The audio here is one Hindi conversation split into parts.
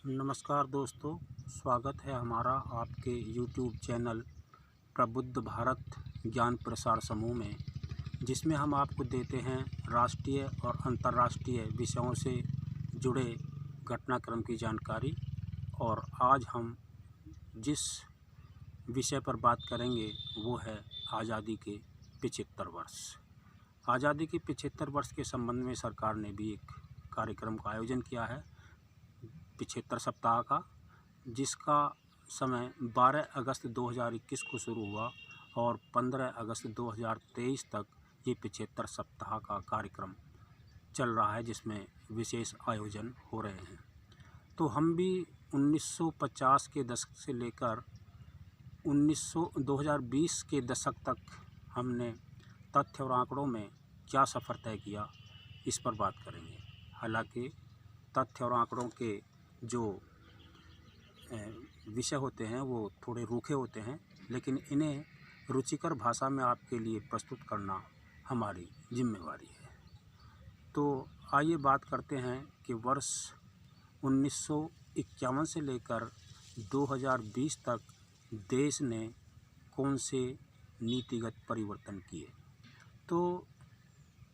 नमस्कार दोस्तों, स्वागत है हमारा आपके YouTube चैनल प्रबुद्ध भारत ज्ञान प्रसार समूह में, जिसमें हम आपको देते हैं राष्ट्रीय और अंतर्राष्ट्रीय विषयों से जुड़े घटनाक्रम की जानकारी। और आज हम जिस विषय पर बात करेंगे वो है आज़ादी के 75 वर्ष। आज़ादी के 75 वर्ष के संबंध में सरकार ने भी एक कार्यक्रम का आयोजन किया है 75 सप्ताह का, जिसका समय 12 अगस्त 2021 को शुरू हुआ और 15 अगस्त 2023 तक ये 75 सप्ताह का कार्यक्रम चल रहा है, जिसमें विशेष आयोजन हो रहे हैं। तो हम भी 1950 के दशक से लेकर 2020 के दशक तक हमने तथ्य और आंकड़ों में क्या सफ़र तय किया, इस पर बात करेंगे। हालांकि तथ्य और आंकड़ों के जो विषय होते हैं वो थोड़े रूखे होते हैं, लेकिन इन्हें रुचिकर भाषा में आपके लिए प्रस्तुत करना हमारी जिम्मेवारी है। तो आइए बात करते हैं कि वर्ष 1951 से लेकर 2020 तक देश ने कौन से नीतिगत परिवर्तन किए। तो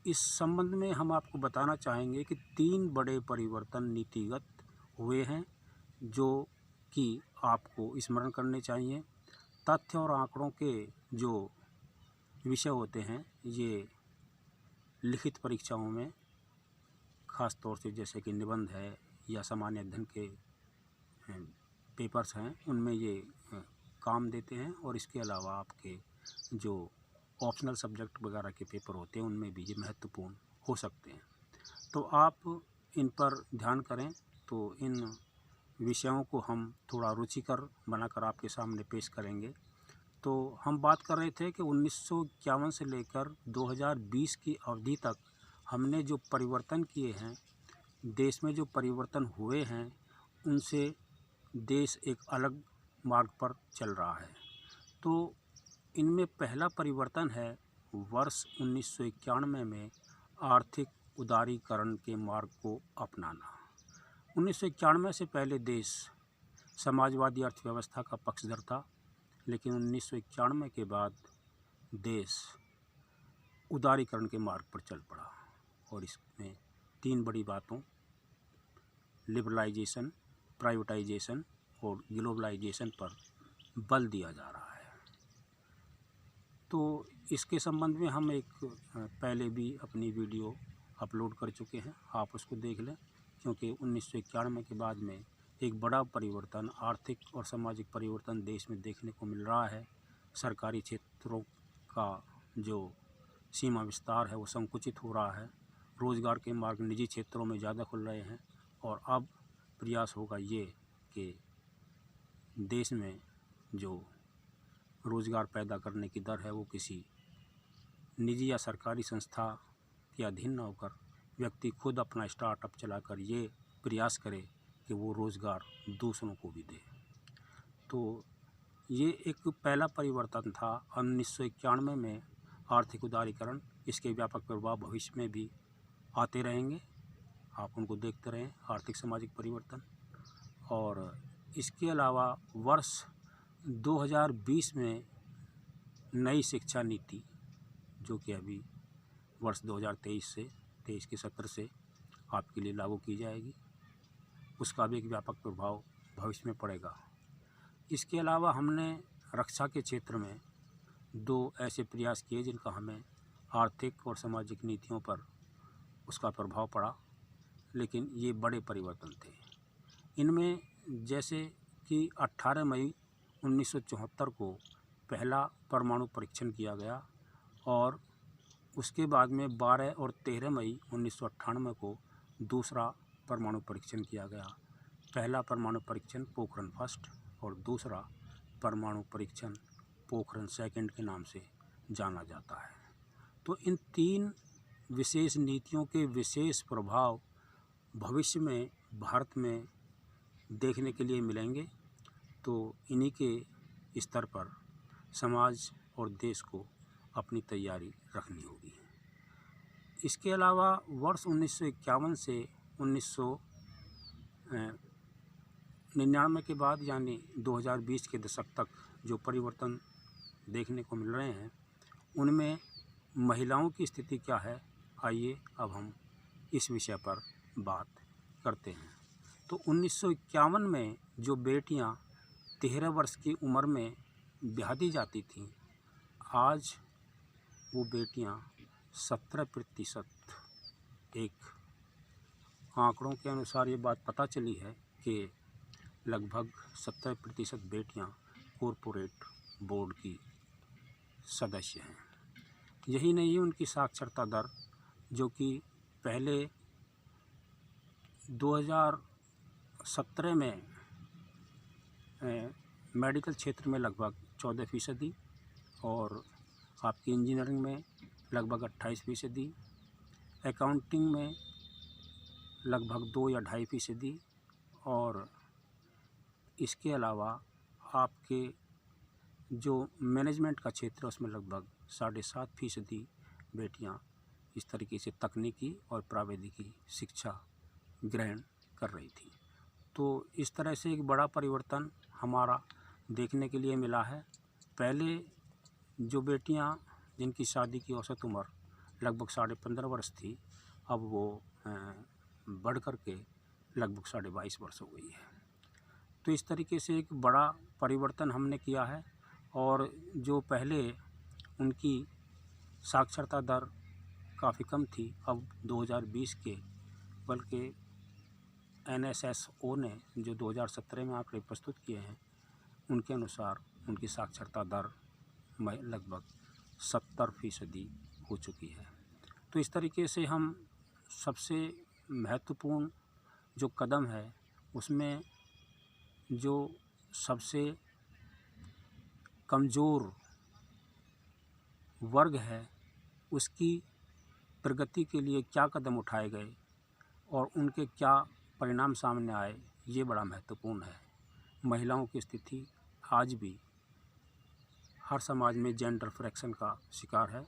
इस संबंध में हम आपको बताना चाहेंगे कि 3 बड़े परिवर्तन नीतिगत हुए हैं, जो कि आपको स्मरण करने चाहिए। तथ्य और आंकड़ों के जो विषय होते हैं ये लिखित परीक्षाओं में, ख़ास तौर से जैसे कि निबंध है या सामान्य अध्ययन के पेपर्स हैं, उनमें ये काम देते हैं। और इसके अलावा आपके जो ऑप्शनल सब्जेक्ट वगैरह के पेपर होते हैं उनमें भी ये महत्वपूर्ण हो सकते हैं। तो आप इन पर ध्यान करें। तो इन विषयों को हम थोड़ा रुचिकर बनाकर आपके सामने पेश करेंगे। तो हम बात कर रहे थे कि 1951 से लेकर 2020 की अवधि तक हमने जो परिवर्तन किए हैं, देश में जो परिवर्तन हुए हैं, उनसे देश एक अलग मार्ग पर चल रहा है। तो इनमें पहला परिवर्तन है वर्ष 1991 में आर्थिक उदारीकरण के मार्ग को अपनाना। 1991 से पहले देश समाजवादी अर्थव्यवस्था का पक्षधर था, लेकिन 1991 के बाद देश उदारीकरण के मार्ग पर चल पड़ा। और इसमें 3 बड़ी बातों, लिबरलाइजेशन, प्राइवेटाइजेशन और ग्लोबलाइजेशन पर बल दिया जा रहा है। तो इसके संबंध में हम एक पहले भी अपनी वीडियो अपलोड कर चुके हैं, आप उसको देख लें। क्योंकि 1991 के बाद में एक बड़ा परिवर्तन, आर्थिक और सामाजिक परिवर्तन देश में देखने को मिल रहा है। सरकारी क्षेत्रों का जो सीमा विस्तार है वो संकुचित हो रहा है, रोज़गार के मार्ग निजी क्षेत्रों में ज़्यादा खुल रहे हैं। और अब प्रयास होगा ये कि देश में जो रोज़गार पैदा करने की दर है वो किसी निजी या सरकारी संस्था के अधीन न होकर व्यक्ति खुद अपना स्टार्टअप चलाकर ये प्रयास करे कि वो रोज़गार दूसरों को भी दे। तो ये एक पहला परिवर्तन था 1991 में, आर्थिक उदारीकरण। इसके व्यापक प्रभाव भविष्य में भी आते रहेंगे, आप उनको देखते रहें, आर्थिक सामाजिक परिवर्तन। और इसके अलावा वर्ष 2020 में नई शिक्षा नीति, जो कि अभी वर्ष 2023 के सत्र से आपके लिए लागू की जाएगी, उसका भी एक व्यापक प्रभाव भविष्य में पड़ेगा। इसके अलावा हमने रक्षा के क्षेत्र में 2 ऐसे प्रयास किए जिनका हमें आर्थिक और सामाजिक नीतियों पर उसका प्रभाव पड़ा, लेकिन ये बड़े परिवर्तन थे। इनमें जैसे कि 18 मई 1974 को पहला परमाणु परीक्षण किया गया, और उसके बाद में 12 और 13 मई 1998 को दूसरा परमाणु परीक्षण किया गया। पहला परमाणु परीक्षण पोखरण फर्स्ट और दूसरा परमाणु परीक्षण पोखरण सेकंड के नाम से जाना जाता है। तो इन 3 विशेष नीतियों के विशेष प्रभाव भविष्य में भारत में देखने के लिए मिलेंगे। तो इन्हीं के स्तर पर समाज और देश को अपनी तैयारी रखनी होगी। इसके अलावा वर्ष 1951 से 99 के बाद यानी 2020 के दशक तक जो परिवर्तन देखने को मिल रहे हैं, उनमें महिलाओं की स्थिति क्या है, आइए अब हम इस विषय पर बात करते हैं। तो 1951 में जो बेटियां 13 वर्ष की उम्र में ब्याह दी जाती थीं, आज वो बेटियां 17%, एक आंकड़ों के अनुसार ये बात पता चली है कि लगभग 70% बेटियां कॉरपोरेट बोर्ड की सदस्य हैं। यही नहीं, उनकी साक्षरता दर जो कि पहले 2017 में मेडिकल क्षेत्र में लगभग 14% और आपकी इंजीनियरिंग में लगभग 28%, अकाउंटिंग में लगभग 2 या 2.5%, और इसके अलावा आपके जो मैनेजमेंट का क्षेत्र है उसमें लगभग 7.5% बेटियां इस तरीके से तकनीकी और प्रावैधिकी शिक्षा ग्रहण कर रही थी। तो इस तरह से एक बड़ा परिवर्तन हमारा देखने के लिए मिला है। पहले जो बेटियां जिनकी शादी की औसत उम्र लगभग 15.5 वर्ष थी, अब वो बढ़ कर के लगभग 22.5 वर्ष हो गई है। तो इस तरीके से एक बड़ा परिवर्तन हमने किया है। और जो पहले उनकी साक्षरता दर काफ़ी कम थी, अब 2020 के, बल्कि NSSO ने जो 2017 में आंकड़े प्रस्तुत किए हैं, उनके अनुसार उनकी साक्षरता दर लगभग 70% हो चुकी है। तो इस तरीके से हम सबसे महत्वपूर्ण जो कदम है, उसमें जो सबसे कमज़ोर वर्ग है उसकी प्रगति के लिए क्या कदम उठाए गए और उनके क्या परिणाम सामने आए, ये बड़ा महत्वपूर्ण है। महिलाओं की स्थिति आज भी हर समाज में जेंडर फ्रैक्शन का शिकार है,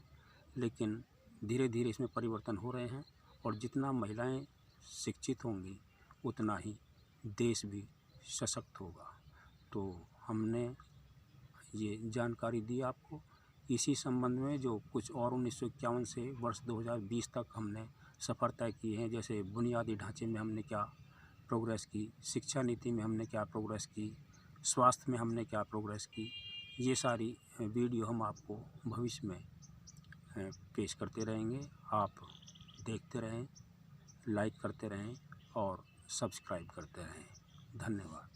लेकिन धीरे धीरे इसमें परिवर्तन हो रहे हैं। और जितना महिलाएं शिक्षित होंगी उतना ही देश भी सशक्त होगा। तो हमने ये जानकारी दी आपको। इसी संबंध में जो कुछ और 1951 से वर्ष 2020 तक हमने सफ़र तय किए हैं, जैसे बुनियादी ढांचे में हमने क्या प्रोग्रेस की, शिक्षा नीति में हमने क्या प्रोग्रेस की, स्वास्थ्य में हमने क्या प्रोग्रेस की, ये सारी वीडियो हम आपको भविष्य में पेश करते रहेंगे। आप देखते रहें, लाइक करते रहें और सब्सक्राइब करते रहें। धन्यवाद।